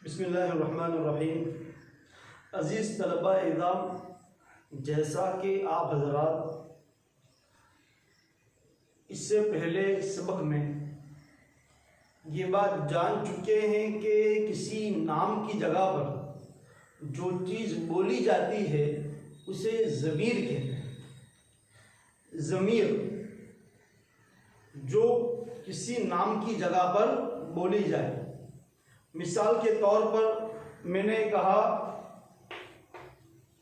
बिस्मिल्लाहिर्रहमानिर्रहीम। अज़ीज़ तलबा-ए-इज़ाम, जैसा कि आप हज़रात इससे पहले सबक में ये बात जान चुके हैं कि किसी नाम की जगह पर जो चीज़ बोली जाती है उसे ज़मीर कहते हैं। ज़मीर जो किसी नाम की जगह पर बोली जाए, मिसाल के तौर पर मैंने कहा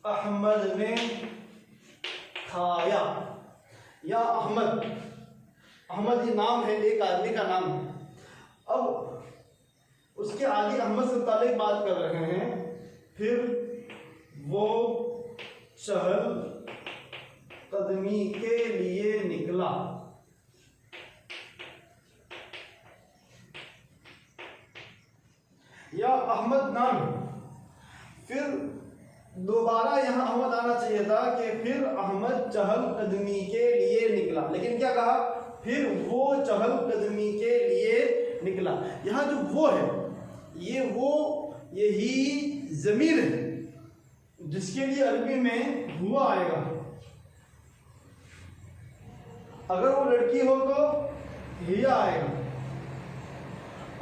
अहमद ने खाया, या अहमद ये नाम है, एक आदमी का नाम है। अब उसके आगे अहमद से मुतालिक बात कर रहे हैं, फिर वो चहल कदमी के लिए निकला। या अहमद नाम है, फिर दोबारा यहाँ अहमद आना चाहिए था कि फिर अहमद चहल कदमी के लिए निकला, लेकिन क्या कहा, फिर वो चहल कदमी के लिए निकला। यहाँ जो वो है, यही ज़मीर है जिसके लिए अरबी में हुआ आएगा। अगर वो लड़की हो तो हिया आएगा,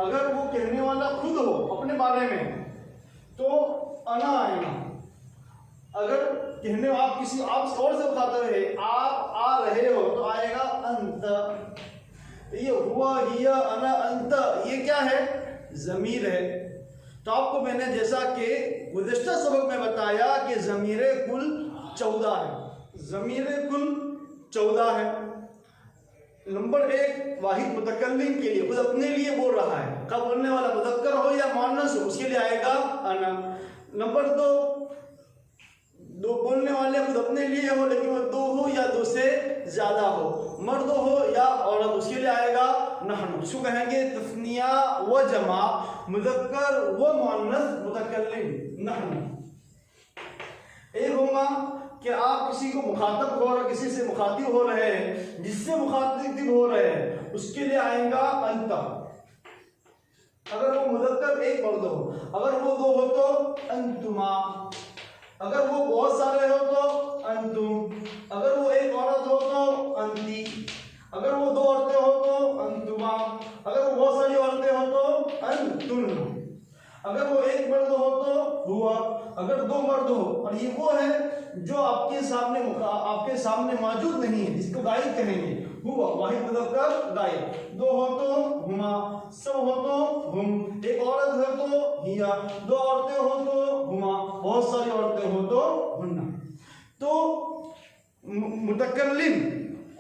अगर वो कहने वाला खुद हो अपने बारे में तो अना आएगा। अगर कहने आप और से मुखातब है, आप आ रहे हो तो आएगा अंत। ये हुआ, हिया, अना, अंत, ये क्या है, ज़मीर है। तो आपको मैंने जैसा कि गुज़िश्ता सबक में बताया कि ज़मीरे कुल 14 है। ज़मीरे कुल 14 है। नंबर 1, वाहिद मुतकल्लिम के लिए, खुद अपने लिए बोल रहा है, कब बोलने वाला मुज़क्कर हो या मुअन्नस हो, उसके लिए आएगा अना। नंबर 2, दो बोलने वाले खुद अपने लिए हो लेकिन वो 2 हो या 2 से ज़्यादा हो, मर्द हो या औरत, उसके लिए आएगा नहनु। उसको कहेंगे तस्निया व जमा, मुज़क्कर व मुअन्नस मुतकल्लिम, नहनु। एक होगा कि आप किसी को मुखातब हो रहे, किसी से मुखातिब हो रहे हैं, जिससे मुखातिब हो रहे हैं, उसके लिए आएगा अंता। अगर वो मुज़क्कर एक मर्द हो, अगर वो 2 हो तो अंतुमा, अगर वो बहुत सारे हो तो अंतुम, अगर वो एक औरत हो तो अंती, अगर वो 2 औरतें हो तो अंतुमा, अगर वो बहुत सारी औरतें हो तो अंतुन, अगर वो एक मर्द हो तो हुआ, अगर 2 मर्द हो। और ये वो है जो आपके सामने मौजूद नहीं है, जिसको गायब कहेंगे, हुआ वाहिद मुज़क्कर गायब। 2 हो तो हुमा, सब हो तो हुम, एक औरत हो तो हिया, 2 औरतें हो तो हुमा, बहुत सारी औरतें हो तो हुन्ना। तो मुतकल्लिम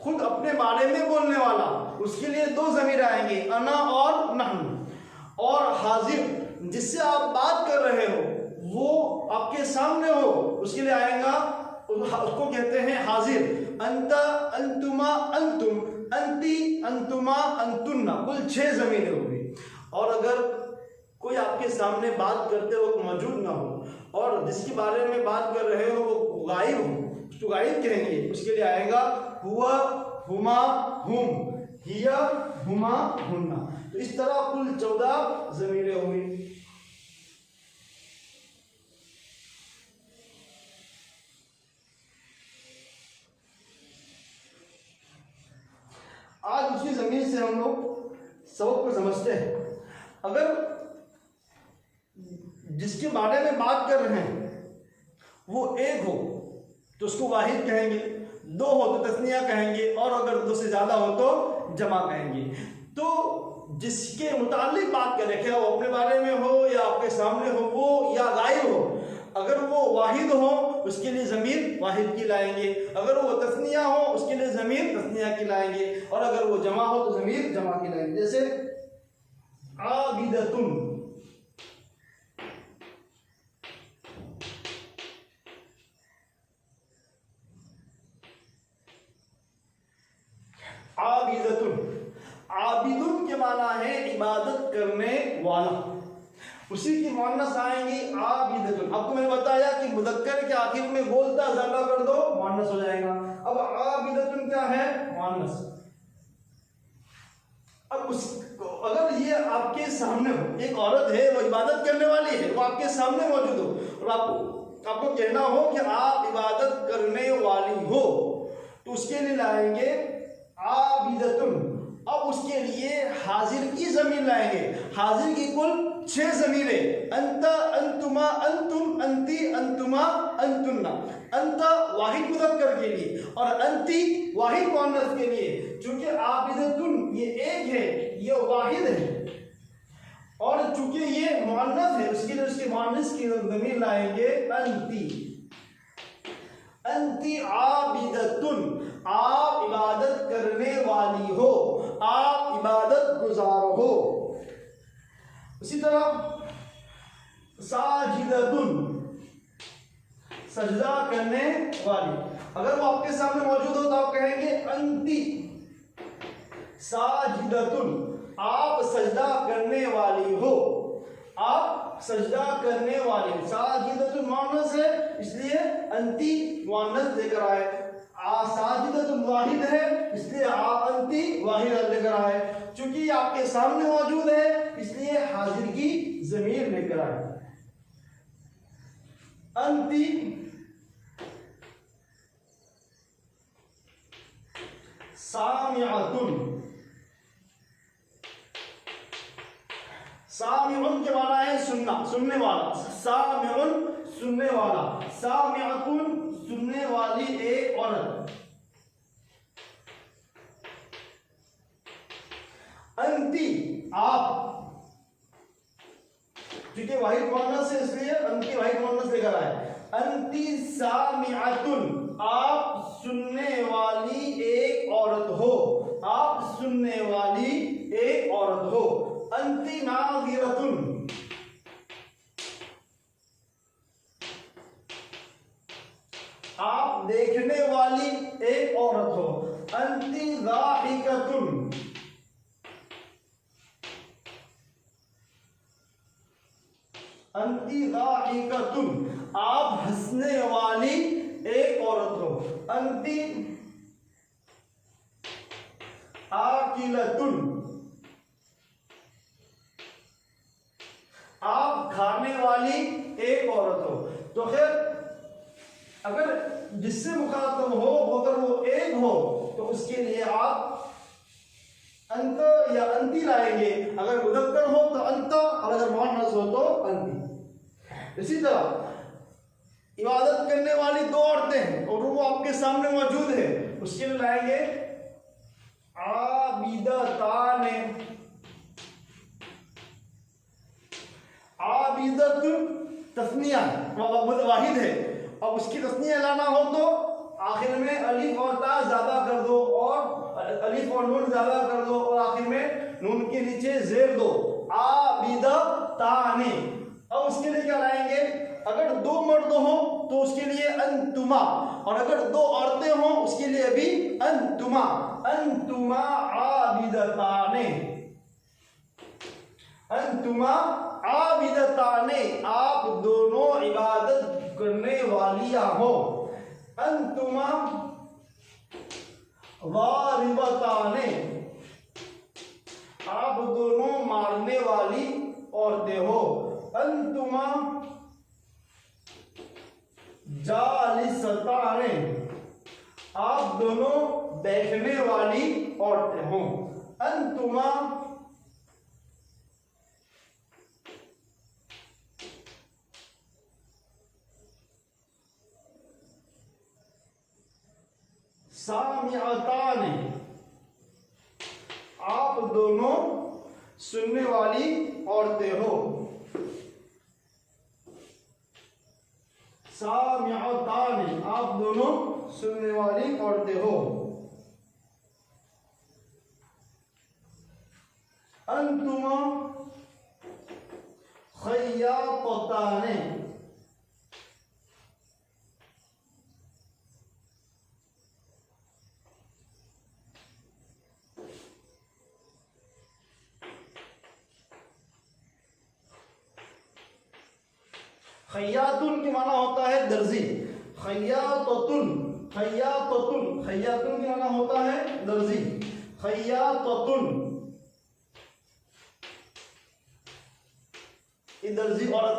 खुद अपने बारे में बोलने वाला, उसके लिए 2 ज़मीर आएंगे, अना और नहनु। और हाजिर जिससे आप बात कर रहे हो, वो आपके सामने हो, उसके लिए आएगा, उसको कहते हैं हाजिर। अंता, अंतुमा, अंतुम, अंती, अंतुमा, अंतुन्ना, कुल 6 ज़मीरें होंगी। और अगर कोई आपके सामने बात करते वक्त मौजूद ना हो और जिसके बारे में बात कर रहे हो वो गायब हो, तो गायब कहेंगे, उसके लिए आएगा हुआ, हुमा, हुम, हिया, हुमा, हुन्ना। तो इस तरह कुल 14 ज़मीरें होंगी। आज उसी ज़मीन से हम लोग सबक को समझते हैं। अगर जिसके बारे में बात कर रहे हैं वो एक हो तो उसको वाहिद कहेंगे, 2 हो तो तस्निया कहेंगे, और अगर 2 से ज़्यादा हो तो जमा कहेंगे। तो जिसके मुतालिक बात करें, क्या वो अपने बारे में हो या आपके सामने हो, वो या गायब हो, अगर वो वाहिद हो उसके लिए ज़मीर वाहिद की लाएंगे, अगर वो तस्निया हो उसके लिए ज़मीर तस्निया की लाएंगे, और अगर वो जमा हो तो ज़मीर जमा की लाएंगे। जैसे आबिदतुन, आबिदतुन, आबिदुन के माना है इबादत करने वाला। उसी की मुअन्नस आएंगी आबिदतुन। आपको मैंने बताया कि मुदक्कर के आखिर में बोलता ज़्यादा कर दो मुअन्नस हो जाएगा। अब आबिदतुन क्या है? मुअन्नस। अब उसको अगर ये आपके सामने हो, एक औरत है वो इबादत करने वाली है, वो आपके सामने मौजूद हो और आपको कहना हो कि आप इबादत करने वाली हो, तो उसके लिए लाएंगे आबिदतुन। अब उसके लिए हाजिर की जमीन लाएंगे। हाजिर की कुल 6 जमीरें, अंत, अंतुमा, अंतुम, अंती, अंतुमा, अंतुन्ना। अंत वाहिद मुदक्कर के लिए और अंती वाहिद मुअन्नस के लिए। चूंकि आबिदतुन ये एक है, ये वाहिद है, और चूंकि ये मुअन्नस है उसके लिए उसके मुअन्नस की जमीन लाएंगे अंती। अंती आबिदतुन, आप इबादत करने वाली हो, आप इबादत गुजार हो। उसी तरह साजिदतुन, सजदा करने वाली। अगर वो आपके सामने मौजूद हो तो आप कहेंगे अंती साजिदतुन, आप सजदा करने वाली हो, आप सजदा करने वाली। साजिदतुन मुअन्नस है इसलिए अंती मुअन्नस लेकर आए। साजिदतुन वाहिद है इसलिए आप अंती वाहिद लेकर आए। चूंकि आपके सामने मौजूद है इसलिए हाजिर की ज़मीर लेकर आए। अंती सामिअतुन, सामिउन के माना है सुनना, सुनने वाला। सामिउन सुनने वाला, सामिअतुन सुनने वाली एक औरत। अंती आप, क्योंकि वाहिद मुअन्नस है इसलिए अंती वाहिद मुअन्नस लेकर आए। अंती सामिअतुन, आप सुनने वाली एक औरत हो, आप सुनने वाली एक औरत हो। अंती नाज़िरतुन, आप देखने वाली एक औरत हो। अंती ज़ाहिकतुन, अंती ज़ाहिकतुन, आप हंसने वाली एक औरत हो। अंती आकिलतुन, आप खाने वाली एक औरत हो। तो खैर अगर जिससे मुखातब हो अगर वो एक हो तो उसके लिए आप अंत या अंती लाएंगे। अगर मुदक्कर हो तो अंत और अगर मुअन्नस हो तो अंती। इसी तरह इबादत करने वाली 2 औरतें हैं और वो आपके सामने मौजूद है, उसके लिए लाएंगे आबिदताने। आबिदत तस्निया वाहिद है, अब उसकी तस्निया लाना हो तो आखिर में अलिफ और ता ज्यादा कर दो और अलिफ और नून ज्यादा कर दो और आखिर में नून के नीचे जेर दो। आबिदताने। अब उसके लिए क्या लाएंगे? अगर 2 मर्द हो तो उसके लिए अंतुमा, और अगर 2 औरतें हो उसके लिए भी अंतुमा। अंतुमा आबिदताने, अंतुमा आबिदताने, आप दोनों इबादत करने वालियां हो। अंतुमा वारिबताने, आप दोनों मारने वाली औरतें हो। अंतुमा जालिसताने, आप दोनों बैठने वाली औरतें हो। अंतुमा सामिअताने, आप दोनों सुनने वाली औरतें हो। सामिअताने, आप दोनों सुनने वाली औरतें हो। अंतुमा खय्यातताने, खैयातुन के माना होता है दर्जी, खैयातुन, खैयातुन, खैयातुन के माना होता है दर्जी, खैयातुन ये दर्जी औरत।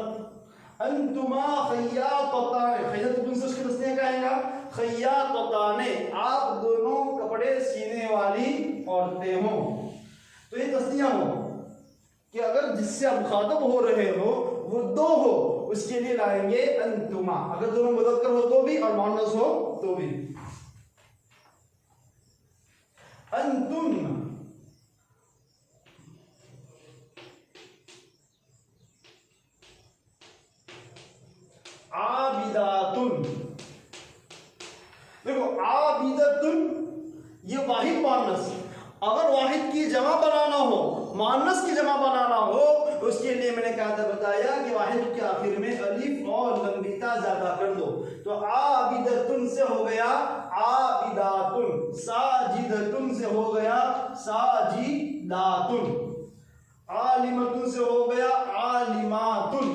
अंतुमा खैयातताने, खैयातुन से उसके दस्ते क्या आएगा, खैयातताने, आप दोनों कपड़े सीने वाली औरतें हो। तो ये तस्निया हो कि अगर जिससे आप मुखातब हो रहे हो वो दो हो, उसके लिए लाएंगे अंतुमा, अगर दोनों मुज़क्कर हो तो भी और मुअन्नस हो तो भी। अंतुम, आबिदातुन, देखो आबिदतुन ये वाहिद मुअन्नस, अगर वाहिद की जमा बनाना हो, मुअन्नस की जमा बनाना हो, उसके लिए मैंने क्या बताया कि वाहिद के आखिर में अलिफ और लंबिता ज्यादा कर दो। तो आबिदतुन से हो गया आबिदातुन, साजिदतुन से हो गया साजिदातुन, आलिमतुन से हो गया आलिमातुन,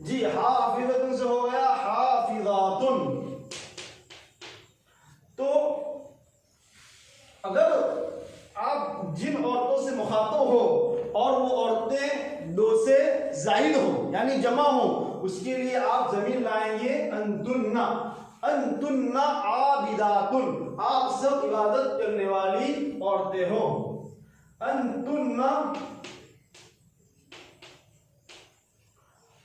जी हाफिज़तुन से हो गया हाफिज़ातुन। तो अगर आप जिन औरतों से मुखातब हो और वो औरतें दो से जायद हो यानी जमा हो, उसके लिए आप जमीन लाएंगे अंतुन्ना, अंतुन्ना आबिदातुन, आप सब इबादत करने वाली औरतें हो। अंतुन्ना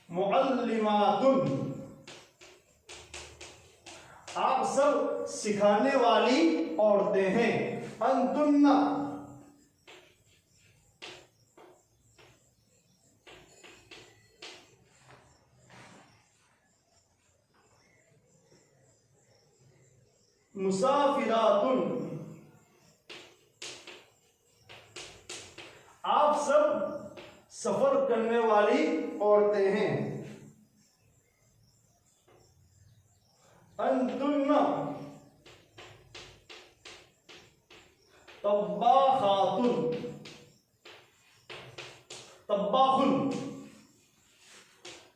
मुअल्लिमातुन, आप सब सिखाने वाली औरतें हैं। अंतुन्ना मुसाफिरातुन, आप सब सफर करने वाली औरतें हैं। अंतुन्ना तब्बाखातुन, तब्बाखुन,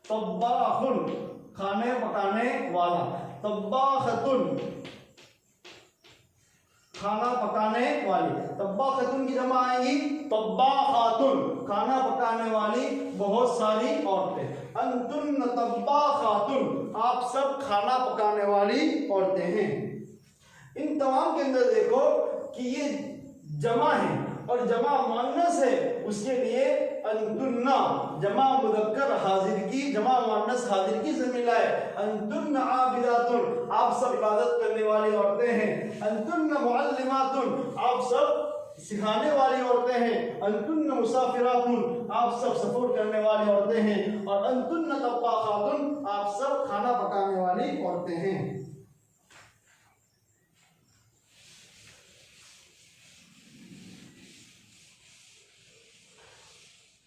तब्बाखुन खाने पकाने वाला, तब्बाखतुन खाना पकाने वाली, तब्बाखतुन की जमा आएगी तब्बाखातुन, खाना पकाने वाली बहुत सारी औरतें। अंतुन तब्बाखातुन, आप सब खाना पकाने वाली औरतें हैं। इन तमाम के अंदर देखो कि ये जमा है और जमा मुअन्नस है, उसके लिए अंतुन्ना जमा मुज़क्कर हाजिर की, जमा मुअन्नस हाजिर की जमीन लाए। अंतुन्ना आबिदातुन, आप सब इबादत करने वाली औरतें हैं। अंतुन्ना मुअल्लिमातुन, आप सब सिखाने वाली औरतें हैं। अंतुन्ना मुसाफिरातुन, आप सब सफर करने वाली औरतें हैं। और अंतुन्ना तब्बाखातुन, आप सब खाना पकाने वाली औरतें हैं।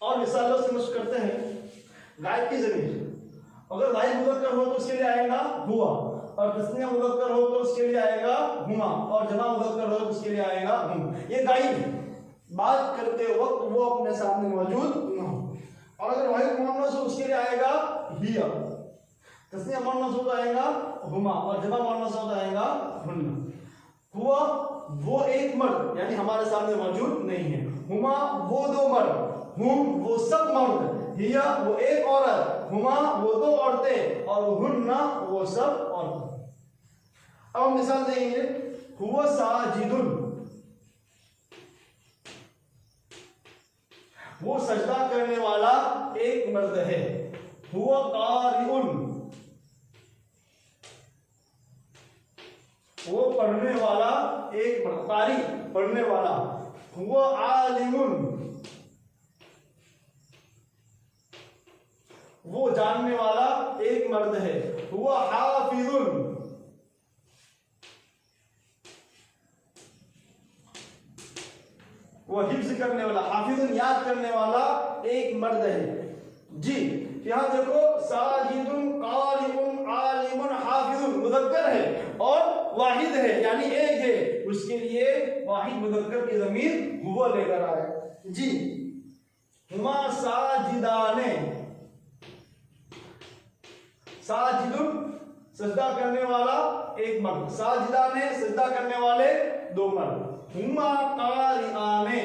और मिसालों से मशक करते हैं। गायब की जमीन, अगर गायब मुज़क्कर हो तो उसके लिए आएगा हुआ, और तस्निया मुज़क्कर हो तो उसके लिए आएगा हुमा, और जमा मुज़क्कर हो तो उसके लिए आएगा हुम। ये गायब है, बात करते वक्त वो अपने सामने मौजूद न हो। और अगर वाहिद मुअन्नस हो उसके लिए आएगा हिया, तस्निया मुअन्नस हो तो आएगा हुमा, और जमा मुअन्नस हो तो आएगा हुन्ना। हुआ वो एक मर्द यानी हमारे सामने मौजूद नहीं है, हुमा वो दो मर्द, हुम वो सब मर्द, हिया वो एक औरत, हुमा वो दो औरतें, और हुन्ना वो सब औरतें। अब हम मिसाल देंगे, हुआ साजिदुन, वो सजदा करने वाला एक मर्द है। हुआ कारिउन, वो पढ़ने वाला एक मर्द, कारी पढ़ने वाला। हुआ आलिमुन, वो जानने वाला एक मर्द है। हुआ हाफिजुन, वो हिफ्ज करने वाला, हाफिजुन याद करने वाला एक मर्द है। जी यहां देखो साजिदुन, कारिउन, आलिमुन, हाफिजुन मुज़क्कर है और वाहिद है यानी एक है, उसके लिए वाहिद मुज़क्कर की ज़मीर हुआ लेकर आए। जी हुमा साजिदाने, साजिदुन सजदा करने वाला एक मर्द, साजिदाने सजदा करने वाले दो मर्द, हुमा कारिआने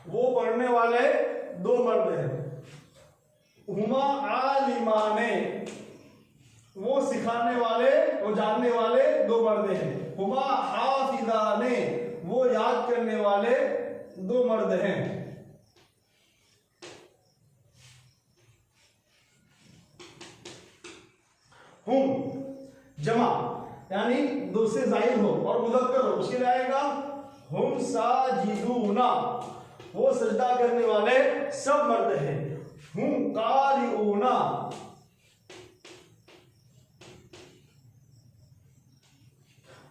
वो पढ़ने वाले दो मर्द हैं, हुमा आलिमाने वो सिखाने वाले वो जानने वाले दो मर्द हैं, हुमा हाफिजाने वो याद करने वाले दो मर्द हैं। हुम जमा यानी दो से जाहिर हो और मुज़क्कर हो, उसके लिए आएगा हुम साजिदूना वो सजदा करने वाले सब मर्द हैं, हुम कारिऊना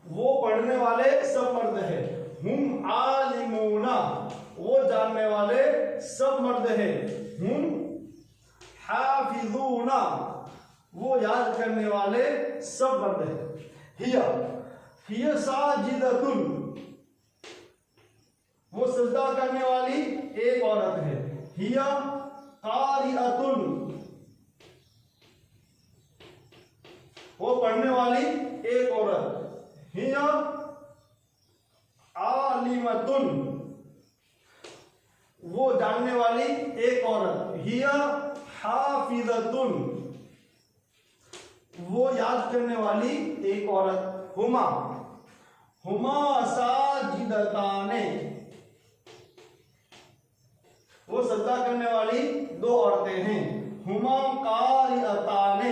वो पढ़ने वाले सब मर्द हैं, हुम आलिमूना वो जानने वाले सब मर्द हैं, हुम हाफिजूना वो याद करने वाले सब मर्द हैं। हिया साजिदतुन वो सजदा करने वाली एक औरत है, हिया कारिअतुन वो पढ़ने वाली एक औरत, हिया आलिमतुन वो जानने वाली एक औरत, हिया हाफिजतुन वो याद करने वाली एक औरत, हुमा हुमा साजिदताने वो सजदा करने वाली दो औरतें हैं, हुमा कारिअताने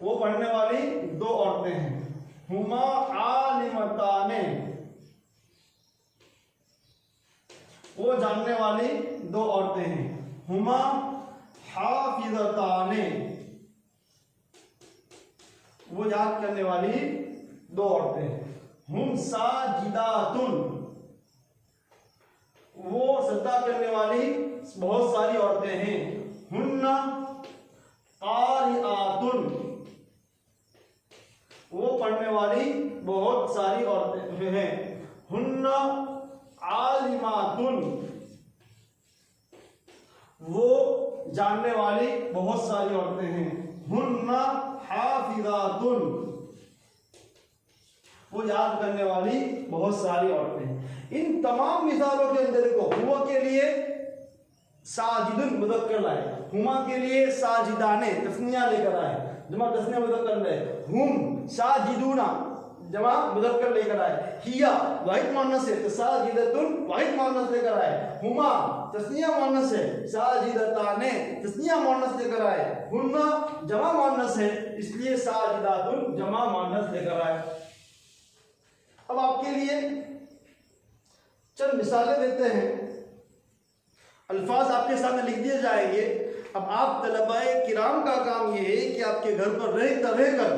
वो पढ़ने वाली दो औरतें हैं, हुमा आलिमताने वो जानने वाली दो औरतें हैं, हुमा हाफिजताने वो याद करने वाली दो औरतें हैं, हुम साजिदातुन वो सजदा करने वाली बहुत सारी औरतें हैं, हुन्ना कारिआतुन वो पढ़ने वाली बहुत सारी औरतें हैं, हुन्ना आलिमातुन वो जानने वाली बहुत सारी औरतें हैं, हुन्ना हाफिजातुन वो याद करने वाली बहुत सारी औरतें हैं। इन तमाम मिसालों के अंदर को हुआ के लिए साजिदुन मुज़क्कर लाए, हुमा के लिए साजिदाने तस्निया लेकर आए, जमा तस्निया मुज़क्कर लाए, हुम साजिदूना जमा मुज़क्कर लेकर आए, हिया वाहिद मुअन्नस है तो साजिदतुन वाहिद मुअन्नस लेकर आए, हुमा तस्निया मुअन्नस है, साजिदताने तस्निया मुअन्नस लेकर आए, हुन्ना जमा मुअन्नस है इसलिए साजिदातुन जमा मुअन्नस लेकर आए। अब आपके लिए चंद मिसालें देते हैं, अल्फाज आपके सामने लिख दिए जाएंगे। अब आप तलबाए किराम का काम ये है कि आपके घर पर रहकर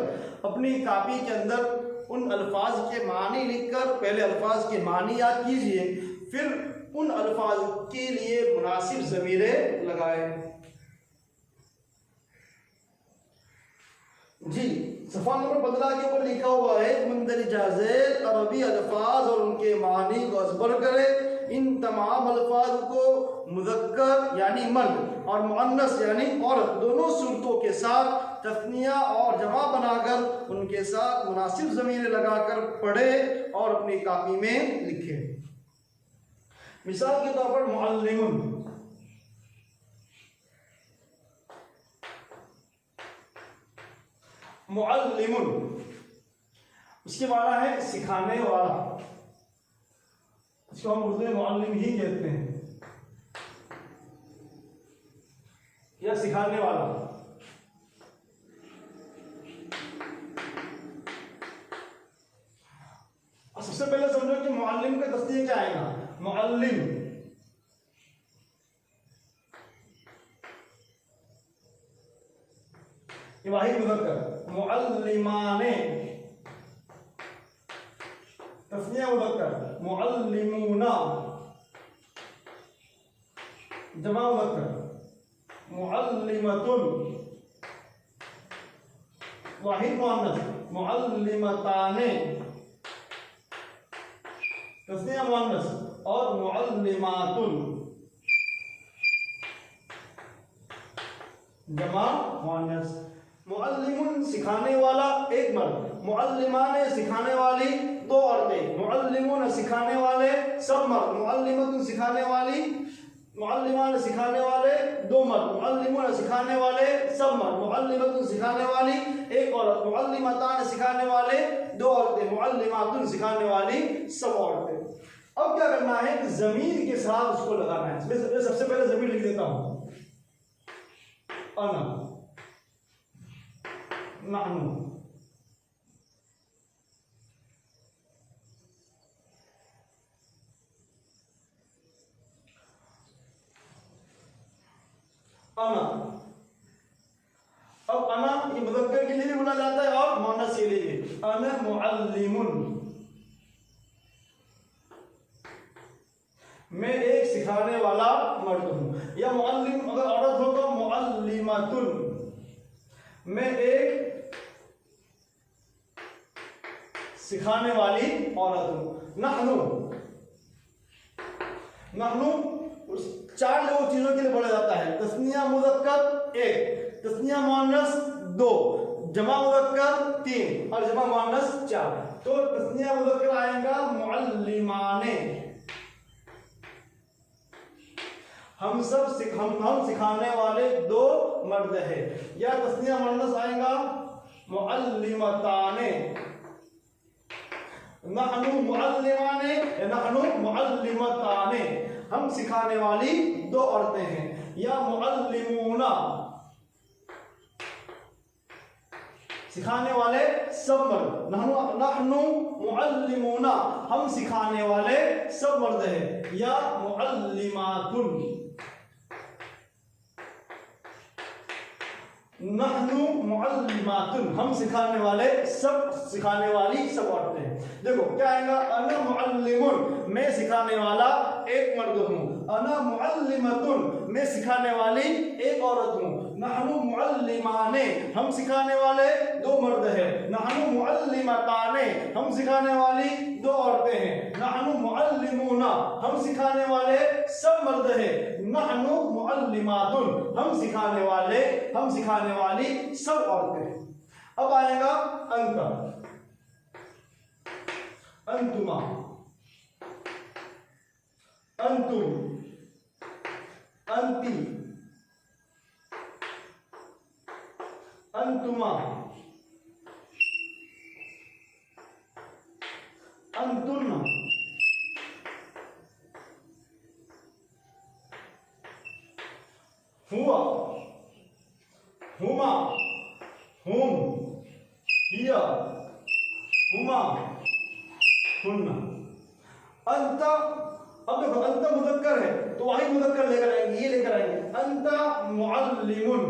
अपनी कापी के अंदर उन अल्फाज के मानी लिखकर पहले अल्फाज के मानी याद कीजिए, फिर उन अल्फाज के लिए मुनासिब ज़मीरें लगाएं। जी सफ़ा नंबर 15 के ऊपर लिखा हुआ है मुंदरिजा ज़ैल अरबी अल्फाज और उनके मानी को अज़बर करें। इन तमाम अल्फाज को मुज़क्कर यानी मर्द और मुअन्नस यानी औरत दोनों सूरतों के साथ तस्निया और जमा बनाकर उनके साथ मुनासिब ज़मीरें लगाकर पढ़े और अपनी कापी में लिखे। मिसाल के तौर पर मुअल्लिमुन, मुअल्लिमुन उसके माना है सिखाने वाला, इसको हम उर्दू में मुअल्लिम ही कहते हैं या सिखाने वाला। सबसे पहले समझो कि मुअल्लिम का तस्नीह क्या आएगा, मुअल्लिम ये वाहिद मुज़क्कर, मुअल्लिमाने तस्नीह मुज़क्कर, मुअल्लिमूना जमा मुज़क्कर, मुअल्लिमतुन वाहिद मुअन्नस, मुअल्लिमताने तस्निया मुअन्नस और मुअल्लिमातुन जमा मुअन्नस। मुअल्लिमुन सिखाने वाला एक मर्द, मुअल्लिमाने सिखाने वाली दो औरतें, मुअल्लिमुन सिखाने वाले सब मर्द, मुअल्लिमतुन सिखाने वाली, मुअल्लिमान सिखाने वाले दो मर्द, मुअल्लिमुन सिखाने वाले सब मर्द, मुअल्लिमतुन सिखाने वाली एक औरत, मुअल्लिमतान सिखाने वाले दो औरतें, मुअल्लिमातुन सिखाने वाली सब औरतें। अब क्या करना है, जमीन के साथ उसको लगाना है। मैं सबसे पहले जमीन लिख देता हूं, अना, नहनु, अना। अब अना ये मुज़क्कर के लिए भी बोला जाता है और मुअन्नस के लिए भी। अना मुअल्लिमुन, मैं एक सिखाने वाला मर्द हूं। या मुअल्लिम अगर औरत हो तो मुअल्लिमतुन, मैं एक सिखाने वाली औरत हूं। नहनु, नहनु चार लोग चीजों के लिए बोला जाता है। तस्निया मुज़क्कर एक, तस्निया मुअन्नस दो, जमा मुज़क्कर तीन और जमा मुअन्नस चार। तो तस्निया मुज़क्कर आएगा मुअल्लिमाने, हम सिखाने वाले दो मर्द है। या तस्निया मुअन्नस आएगा मुअल्लिमताने, नहनु मुअल्लिमाने, नहनु मुअल्लिमताने, हम सिखाने वाली दो औरतें हैं। या मुअल्लिमूना, सिखाने वाले सब मर्द, नहनु मुअल्लिमूना, हम सिखाने वाले सब मर्द हैं। या मुअल्लिमातुन, नहनु मुअल्लिमातुन, हम सिखाने वाले सब, सिखाने वाली सब औरतें हैं। देखो क्या आएगा, अना मुअल्लिमुन, मैं सिखाने वाला एक मर्द हूं। अना मुअल्लिमतुन, मैं सिखाने वाली एक औरत हूं। नहनु मुअल्लिमाने, हम सिखाने वाले दो मर्द हैं। नहनु मुअल्लिमताने, हम सिखाने वाली दो औरतें हैं। नहनु मुअल्लिमूना, हम सिखाने वाले सब मर्द हैं। नहनु मुअल्लिमातुन, हम सिखाने वाली सब औरतें हैं। अब आएगा अंका, अंतुमा, अंतुम, अंती, अंतुमा, अंतुन्ना, हुआ, हुमा, हुम, हिया, हुमा, हुन्ना। अंत, अब देखो अंत मुज़क्कर है तो वही मुज़क्कर लेकर आएंगे, ये लेकर आएंगे। अंत मुअल्लिमुन,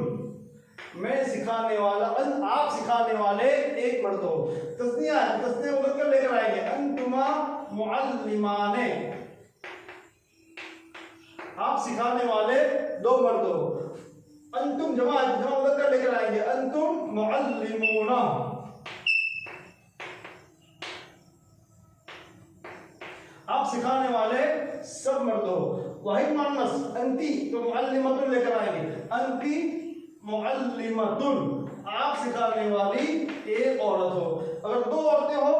मैं सिखाने वाला, आप सिखाने वाले एक मर्द हो। तस्निया है, तस्निया मुज़क्कर लेकर आएंगे। अंतुमा मुअल्लिमाने, आप सिखाने वाले दो मर्द हो। अंतुम जमा मुज़क्कर लेकर आएंगे। अंतुम मुअल्लिमूना, आप सिखाने वाले सब मर्द हो। वही मुअन्नस अंती तो मुअल्लिमतुन लेकर आएंगे। अंती मुअल्लिमतुन, आप सिखाने वाली एक औरत हो। अगर दो औरतें हो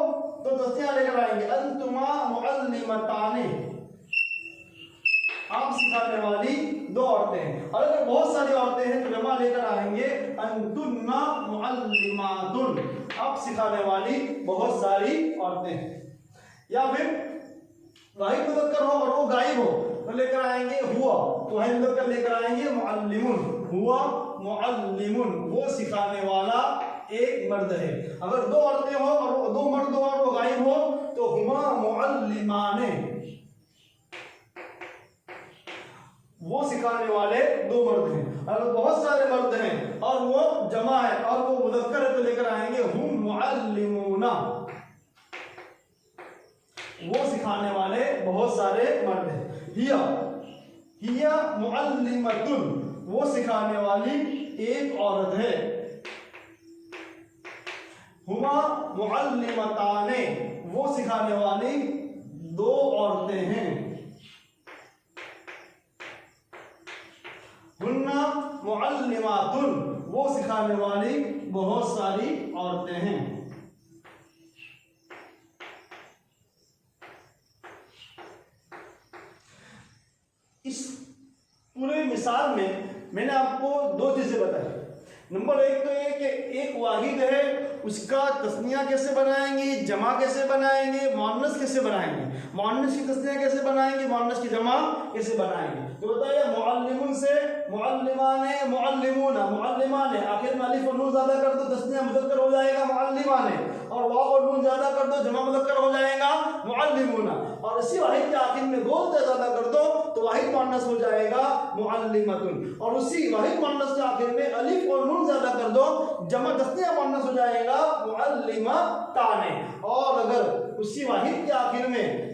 तो तस्निया लेकर आएंगे। अंतुमा मुअल्लिमताने, आप सिखाने वाली दो औरतें हैं। और अगर बहुत सारी औरतें हैं तो जमा लेकर आएंगे। अंतुन्ना मुअल्लिमातुन, आप सिखाने वाली बहुत सारी औरतें हैं। या फिर वही मुज़क्कर हो और वो गायब हो तो लेकर आएंगे हुआ, तो वही मुज़क्कर लेकर आएंगे मुअल्लिमुन, हुआ मुअल्लिमुन, वो सिखाने वाला एक मर्द है। अगर दो औरतें हो और दो मर्द हो और वो गायब हो तो हुमा मुअल्लिमाने, वो सिखाने वाले दो मर्द हैं। अगर बहुत सारे मर्द हैं और वो जमा है और वो मुज़क्कर है तो लेकर आएंगे हुम मुअल्लिमूना, वो सिखाने वाले बहुत सारे मर्द हैं। हिया, हिया मुअल्लिमतुन, वो सिखाने वाली एक औरत है। हुमा मुअल्लिमताने, वो सिखाने वाली दो औरतें हैं। हुन्ना मुअल्लिमातुन, वो सिखाने वाली बहुत सारी औरतें हैं। इस पूरे मिसाल में मैंने आपको दो चीजें बताई। नंबर एक तो ये कि एक वाहिद है, उसका तस्निया कैसे बनाएंगे, जमा कैसे बनाएंगे, मुअन्नस कैसे बनाएंगे, मुअन्नस की तस्निया कैसे बनाएंगे, मुअन्नस की जमा कैसे बनाएंगे। तो बताइए मुअल्लिमुन से मुअल्लिमाने, मुअल्लिमूना, मुअल्लिमाने आखिर में अलिफ और नून ज्यादा कर दो तस्निया मुज़क्कर हो जाएगा मुअल्लिमाने, और वाव और नून ज्यादा कर दो जमा मुज़क्कर हो जाएगा मुअल्लिमूना, और इसी वाहिद के आखिर में गोल ज्यादा कर दो तो वाहिद मुअन्नस हो जाएगा मुअल्लिमतुन, और उसी वाहिद मुअन्नस के आखिर में अलिफ और नून ज्यादा कर दो जमा तस्निया मुअन्नस हो जाएगा मुअल्लिमताने, और अगर उसी वाहिद के आखिर में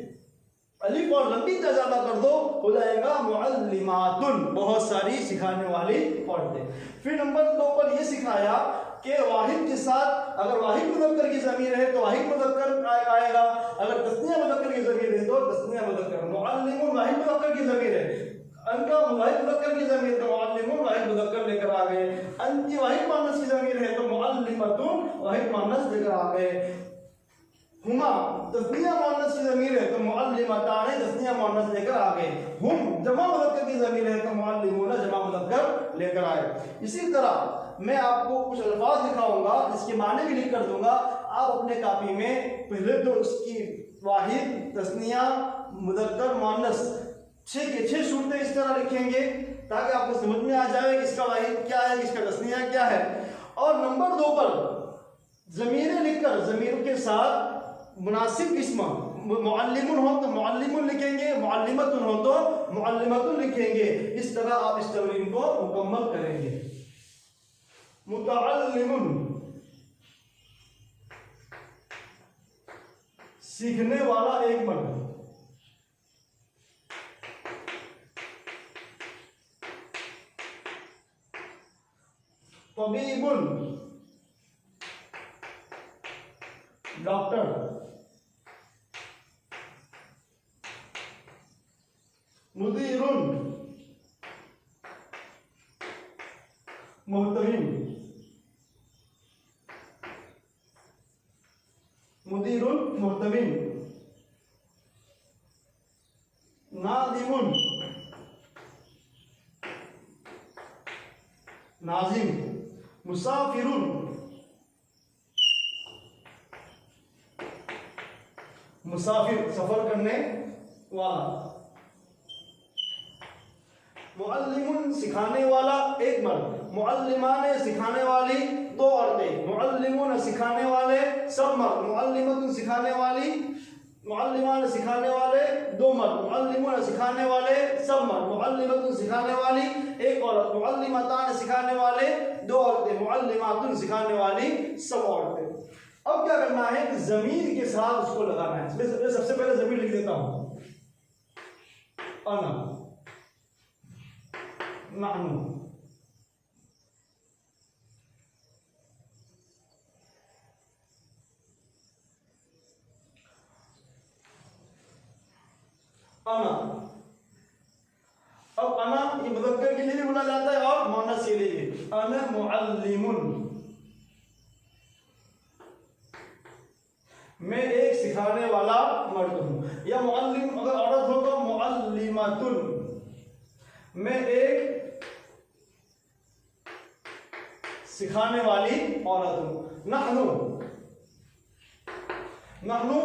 अलिफ और लंबी ज्यादा कर दो हो जाएगा मुअल्लिमातुन, बहुत सारी सिखाने वाली औरतें। फिर नंबर 2 पर यह सिखाया कि वाहिद के साथ अगर वाहिद मुज़क्कर की ज़मीर है तो वाहिद मुज़क्कर आएगा, अगर तस्निया मुज़क्कर की ज़मीर है तो तस्निया मुज़क्कर। मुअल्लिमुन वाहिद मुज़क्कर की ज़मीर है, अनका वाहिद मुज़क्कर की ज़मीर तो मुअल्लिमुन वाहिद मुज़क्कर लेकर आ गए, अनकी वाहिद मुअन्नस की ज़मीर है तो मुअल्लिमतुन वाहिद मुअन्नस लेकर आ गए, हुमा तस्निया मुअन्नस की ज़मीर है तो मुअल्लिमताने तस्निया मुअन्नस लेकर आ गए, हुम जमा मुज़क्कर की ज़मीर है तो मुअल्लिमूना जमा मुज़क्कर लेकर आए। इसी तरह मैं आपको कुछ अल्फाज दिखाऊंगा जिसके माने भी लिख कर दूंगा, आप अपने कॉपी में पहले तो उसकी वाहिद तस्निया मुज़क्कर मुअन्नस 6 के 6 सूरतें इस तरह लिखेंगे ताकि आपको समझ में आ जाए कि इसका वाहिद क्या है, इसका तस्निया क्या है। और नंबर 2 पर ज़मीरें लिखकर ज़मीरों के साथ मुनासिब इस्म, मुअल्लिमुन हो तो मुअल्लिमुन लिखेंगे, मुअल्लिमतुन हो तो मुअल्लिमतुन लिखेंगे। इस तरह आप इस तमरीन को मुकम्मल करेंगे। मुतअल्लिमुन सीखने वाला एक मर्द, तबीबुन डॉक्टर, मुदीरुन मुहतमिम, मुदीरुन मुहतमिम, नादिमुन नाजिम, मुसाफिरुन मुसाफिर सफर करने वाला, मुअल्लिमुन सिखाने वाला एक मर्द, मुअल्लिमाने सिखाने वाली 2 औरतें, मुअल्लिमुन सिखाने वाले सब मर्द, मुअल्लिमतुन सिखाने वाली, मुअल्लिमान सिखाने वाले 2 मर्द, मुअल्लिमुन सिखाने वाले सब मर्द, मुअल्लिमतुन सिखाने वाली एक औरत, मुअल्लिमतान सिखाने वाले 2 औरतें, मुअल्लिमातुन सिखाने वाली सब औरतें। अब क्या करना है कि जमीर के साथ उसको लगाना है। मैं सबसे पहले जमीर लिख देता हूं, अना, नहनु, अना। अब अना ये मुज़क्कर के लिए भी बोला जाता है और मुअन्नस के लिए भी। अना मुअल्लिमुन, मैं एक सिखाने वाला मर्द हूं, या मुअल्लिम अगर औरत हो तो मुअल्लिमतुन, मैं एक सिखाने वाली औरत हूं। नहनु, नहनु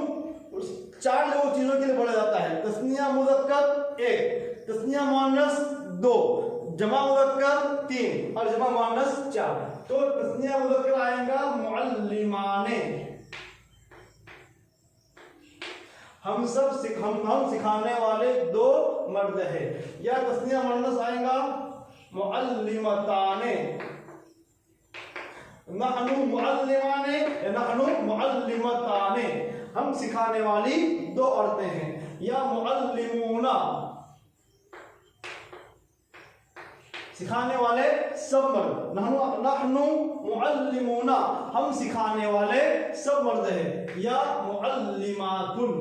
4 लोग चीजों के लिए बोला जाता है, तस्निया मुज़क्कर 1, तस्निया मुअन्नस 2, जमा मुज़क्कर 3 और जमा मुअन्नस 4। तो तस्निया मुज़क्कर आएगा मुअल्लिमाने, हम सिखाने वाले 2 मर्द है, या तस्निया मुअन्नस आएगा मुअल्लिमताने, नहनु मुअल्लिमाने, नहनु मुअल्लिमताने, हम सिखाने वाली 2 औरतें हैं, या मुअल्लिमूना सिखाने वाले सब मर्द, नहनु मुअल्लिमूना हम सिखाने वाले सब मर्द हैं, या मुअल्लिमातुन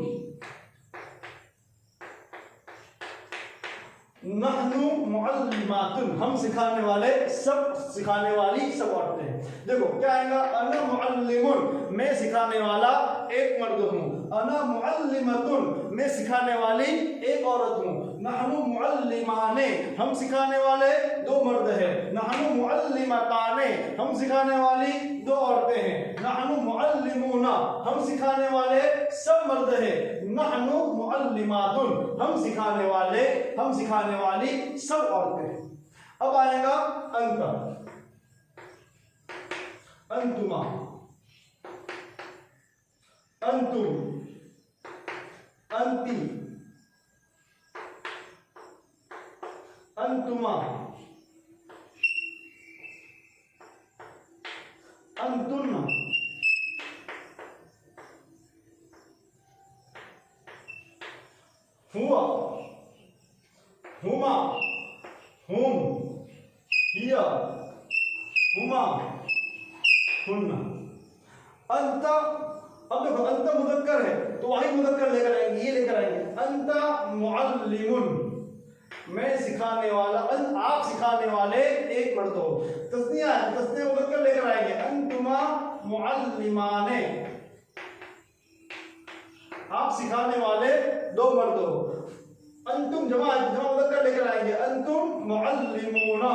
नहनु मुअल्लिमातुन, हम सिखाने वाले, सब सिखाने वाली सब औरतें हैं। देखो क्या आएगा, अना मुअल्लिमुन, मैं सिखाने वाला एक मर्द हूँ। अना मुअल्लिमतुन, मैं सिखाने वाली एक औरत हूँ। नहनु मुअल्लिमाने, हम सिखाने वाले दो मर्द हैं। नहनु मुअल्लिमताने, हम सिखाने वाली दो औरतें हैं। नहनु मुअल्लिमूना, हम सिखाने वाले सब मर्द हैं। नहनु मुअल्लिमातुन, हम सिखाने वाली सब औरतें हैं। अब आएगा अंत, अंतुमा, अंतुम, अंति, अंतुमा, अंतुन्ना, हुआ, हुमा, हुम, हिया, हुमा, हुन्ना। अंत, अब देखो अंत मुज़क्कर है तो वाहिद मुज़क्कर लेकर आएंगे, ये लेकर आएंगे। अंत मुअल्लिमुन, मैं सिखाने वाला, आप सिखाने वाले एक मर्द हो। तस्निया है, तस्निया मुज़क्कर लेकर आएंगे। अंतुमा मुअल्लिमाने, आप सिखाने वाले दो मर्द हो। अंतुम जमा मुज़क्कर लेकर आएंगे। अंतुम मुअल्लिमूना,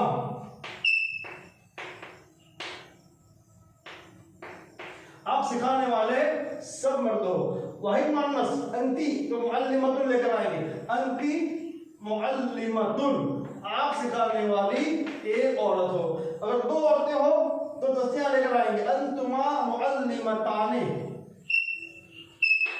आप सिखाने वाले सब मर्द हो। वाहिद मुअन्नस अंती, तो मुअल्लिमतुन लेकर आएंगे। अंती मुअल्लिमतुन, आप सिखाने वाली एक औरत हो। अगर दो औरतें हो तो तस्निया लेकर आएंगे। अंतुमा मुअल्लिमताने,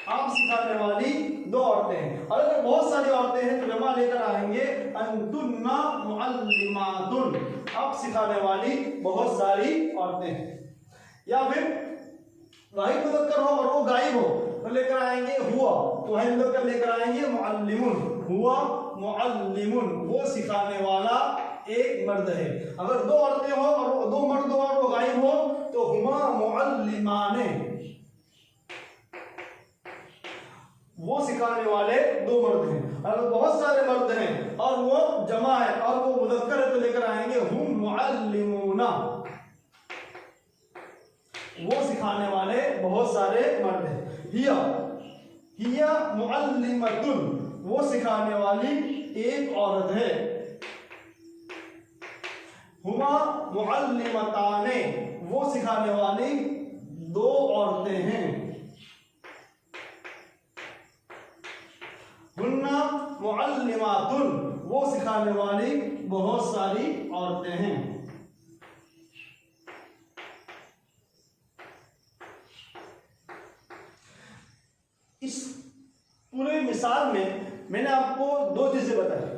आप सिखाने वाली दो औरतें हैं। और अगर बहुत सारी औरतें हैं तो जमा लेकर आएंगे। अंतुन्ना मुअल्लिमातुन, आप सिखाने वाली बहुत सारी औरतें हैं। या फिर वाहिद मुज़क्कर हो और वो गायब हो तो लेकर आएंगे हुआ, तो वाहिद मुज़क्कर लेकर आएंगे मुअल्लिमुन, हुआ मुअल्लिमुन, वो सिखाने वाला एक मर्द है। अगर दो औरतें हो और दो मर्द हो और वो गायब हो तो हुमा मुअल्लिमाने, वो सिखाने वाले दो मर्द हैं। अगर बहुत सारे मर्द हैं और वो जमा है और वो मुज़क्कर है तो लेकर आएंगे हुम मुअल्लिमूना, वो सिखाने वाले बहुत सारे मर्द हैं। हिया, हिया मुअल्लिमतुन, वो सिखाने वाली एक औरत है। हुमा मुअल्लिमताने, वो सिखाने वाली दो औरतें हैं। हुन्ना मुअल्लिमातुन, वो सिखाने वाली बहुत सारी औरतें हैं। इस पूरे मिसाल में मैंने आपको दो चीजें बताई।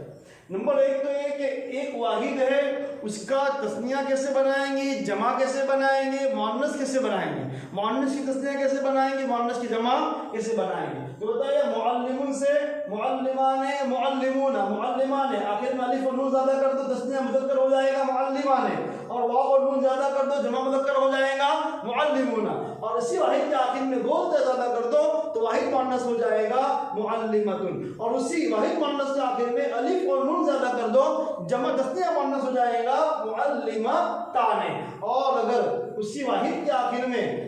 नंबर एक तो ये कि एक वाहिद है, उसका तस्निया कैसे बनाएंगे, जमा कैसे बनाएंगे, मुअन्नस कैसे बनाएंगे, मुअन्नस की तस्निया कैसे बनाएंगे, मुअन्नस की जमा कैसे बनाएंगे। तो बताइए मुअल्लिमुन से मुअल्लिमाने, मुअल्लिमूना, मुअल्लिमाने, आखिर में अलिफ और नून ज्यादा कर दो तस्निया मुज़क्कर हो जाएगा मुअल्लिमाने, और वाव और नून ज्यादा कर दो जमा मुज़क्कर हो जाएगा मुअल्लिमूना, और इसी वाहिद के आखिर में गोल ज्यादा कर दो तो वाहिद मुअन्नस हो जाएगा मुअल्लिमतुन, और उसी वाहिद मुअन्नस के आखिर में अलिफ और नून ज्यादा कर दो जमा तस्निया मुअन्नस हो जाएगा मुअल्लिमताने, और अगर उसी वाहिद के आखिर में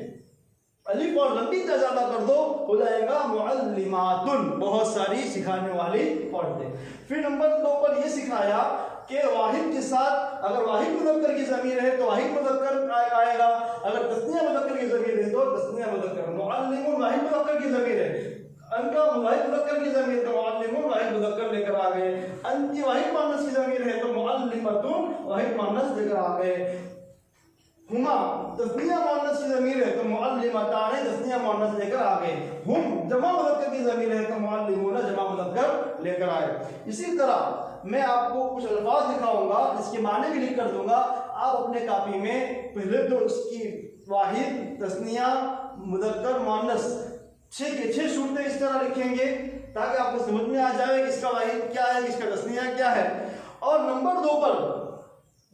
अलिफ और लंबी ज्यादा कर दो हो जाएगा मुअल्लिमातुन, बहुत सारी सिखाने वाली औरतें। फिर नंबर 2 पर यह सिखाया कि वाहिद के साथ अगर वाहिद मुज़क्कर की ज़मीर है तो वाहिद मुज़क्कर आएगा, अगर तस्निया मुज़क्कर की ज़मीर है तो तस्निया मुज़क्कर। मुअल्लिमुन वाहिद मुज़क्कर की ज़मीर है, अनका वाहिद मुज़क्कर की ज़मीर तो मुअल्लिमुन वाहिद मुज़क्कर लेकर आ गए। अंति वाहिद मुअन्नस की ज़मीर है तो मुअल्लिमतुन वाहिद मुअन्नस लेकर आ गए। हुमा तस्निया मुअन्नस की ज़मीर है तो मुअल्लिमताने तस्निया मुअन्नस लेकर आ गए। हुम जमा मुज़क्कर की ज़मीर है तो मुअल्लिमूना जमा मुज़क्कर लेकर आए। इसी तरह मैं आपको कुछ अल्फाज दिखाऊंगा जिसके माने भी लिख कर दूंगा। आप अपने कॉपी में पहले तो उसकी वाहिद तस्निया मुज़क्कर मुअन्नस 6 के 6 सूरतें इस तरह लिखेंगे ताकि आपको समझ में आ जाए कि इसका वाहिद क्या है, इसका तस्निया क्या है। और नंबर 2 पर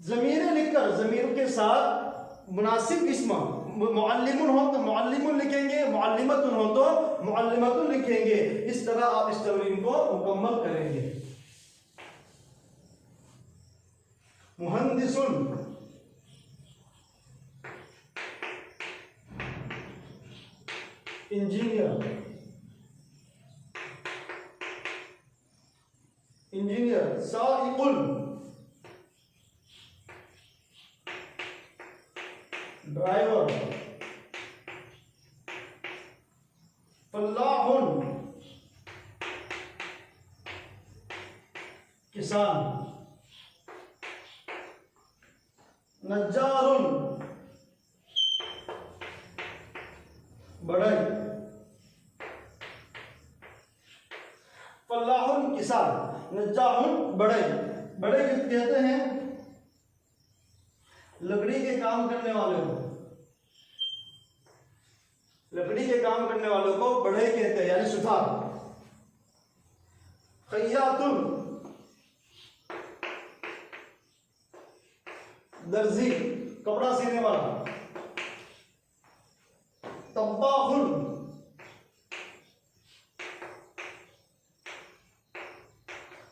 ज़मीरें लिखकर ज़मीर के साथ मुनासिब इस्म, मुअल्लिमुन हो तो मुअल्लिमुन लिखेंगे, मुअल्लिमतुन हो तो मुअल्लिमतुन लिखेंगे। इस तरह आप इस तमरीन को मुकम्मल करेंगे। मुहंदिसुन, इंजीनियर, इंजीनियर। साइकुन, ड्राइवर। फल्लाहुन, किसान। नज्जारुन, बढ़ई। फल्लाहुन किसान, नज्जाहुन बढ़ई। बढ़ई कहते हैं लकड़ी के काम करने वाले को, लकड़ी के काम करने वालों को बढ़ई कहते हैं, यानी सुथार। खैयातुन, दर्जी, कपड़ा सीने वाला। तब्बाखुन,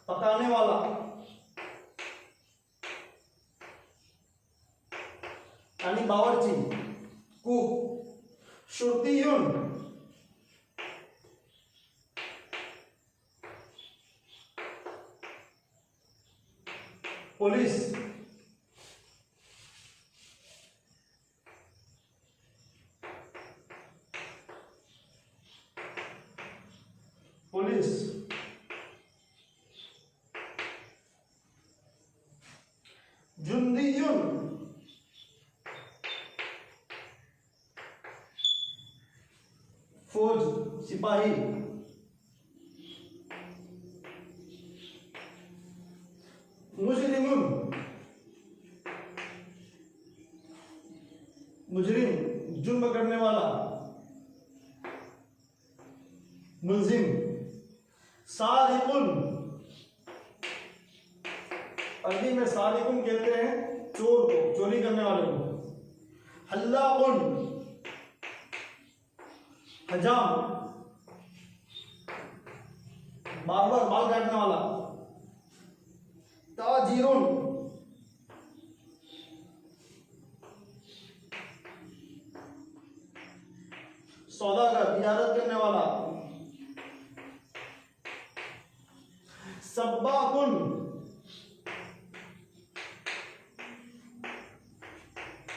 पकाने वाला। यानी बावर्ची, कुक। शुर्तियुन, पुलिस। पुलिस। जुंदियुन, फौज, सिपाही। मुजरिमुन, मुजरिम, जुर्म करने वाला। मुलजिम। सारिकुन, अरबी में सारिकुन कहते हैं चोर को, चोरी करने वाले को। हल्लाकुन, हजाम, बार्बर, बाल काटने वाला। ताजिरुन, सौदागर, तिजारत करने वाला। सब्बाकुन,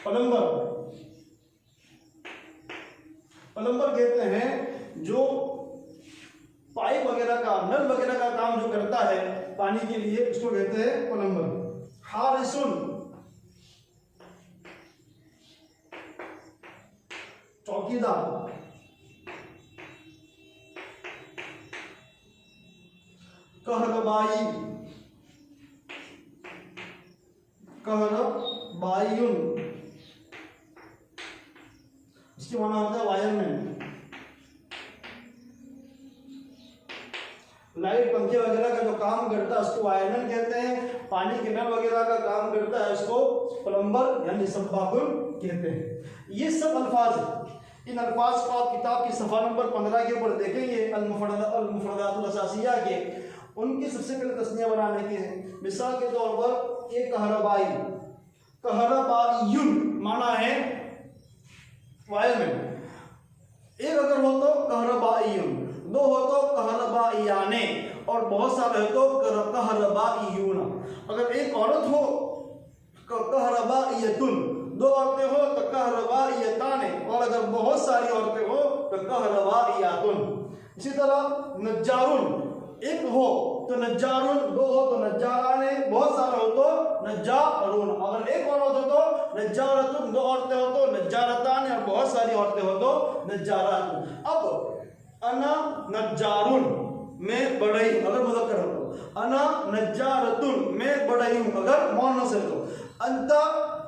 प्लम्बर। प्लम्बर कहते हैं जो पाइप वगैरह का, नल वगैरह का काम जो करता है पानी के लिए, उसको कहते हैं प्लम्बर। हारिसुन, चौकीदार। कहरबाई, कहरबायुन, इसकी माना होता है वायरमैन। लाइट पंखे वगैरह का जो काम करता है उसको वायरमैन कहते हैं। पानी के नल वगैरह का काम करता है उसको प्लम्बर यानी सब्बाकुन कहते हैं। ये सब अल्फाज है। इन अल्फाज को आप किताब की सफ़ा नंबर 15 के ऊपर देखेंगे, अल-मुफ़रदातुल असासिया के, उनकी सबसे पहले तस्निया बनाने की है। मिसाल के तौर पर एक कहरबाई, कहरबायुन माना है वायरमैन। एक अगर हो तो कहरबायुन, दो हो तो कहरबायाने, और बहुत सारे हो तो कहरबायुन। अगर एक औरत हो कहरबायतुन, दो औरतें हो तो कहरबायताने, और अगर बहुत सारी औरतें हो तो कहरबायातुन। इसी तरह नज्जारुन, एक हो तो नज्जारुन, दो हो तो नज्जाराने, बहुत सारे हो तो नज्जारुन। अगर एक औरत हो तो नज्जारतुन, दो औरतें हो तो नज्जारताने, और बहुत सारी औरतें हो तो नज्जारातुन। अब अना नज्जारुन, मैं बढ़ई, अगर मुज़क्कर हो तो। अना नज्जारतुन, मैं बढ़ई हूं, अगर मुअन्नस है तो। अंता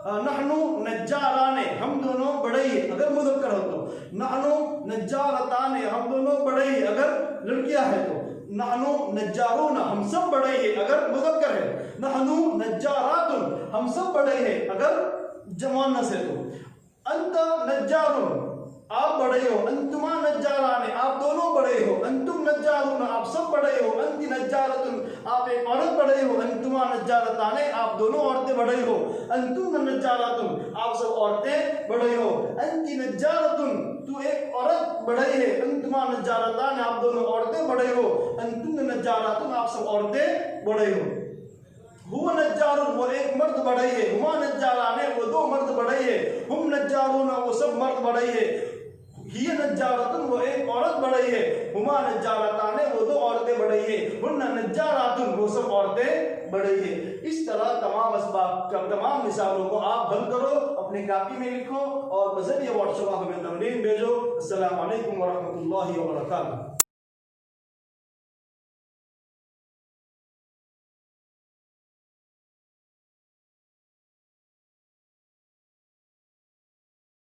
नहनु नज्जाराने, हम दोनों बढ़ई, अगर मुज़क्कर हो तो। नहनु नज्जारताने, हम दोनों बढ़ई, अगर लड़कियां है तो। नहनु नज्जारून, हम सब बढ़ई है, अगर मुज़क्कर है। नहनु नज्जारातुन, हम सब बढ़ई है, अगर मुअन्नस है तो। अंता नज्जारुन, आप बड़े हो। अंतुमा नज्जाराने, आप दोनों बड़े हो। अंतुम नज्जारून, आप सब बड़े हो। अंति नज्जारतुन, आप एक औरत बढ़ई हो, अंतुमा नज्जारताने आप दोनों औरतें बढ़ई हो, अंतुम नज्जारातुन आप सब औरतें बढ़ई हो, अंती नज्जारतुन तू एक औरत बढ़ई है, अंतुमा नज्जारतान आप दोनों औरतें बढ़ई हो, अंतुम नज्जारातुन आप सब औरतें बढ़ई हो। हुआ नज्जारुन वो एक मर्द बढ़ई है, हुमा नज्जाराने वो दो मर्द बढ़ई है, हुम नज्जारुन वो सब मर्द बढ़ई है, हिया नज्जारतुन वो एक औरत बढ़ई है, हुमा नज्जारताने वो दो औरतें बढ़ई है, हुन्ना नज्जारातुन वो सब औरतें बढ़ई है। इस तरह तमाम असबाब तमाम मिसालों को आप हल करो, अपनी कॉपी में लिखो और बजरिया व्हाट्सएप हमें तमरीन भेजो। अस्सलाम वालेकुम व रहमतुल्लाहि व बरकातुहू।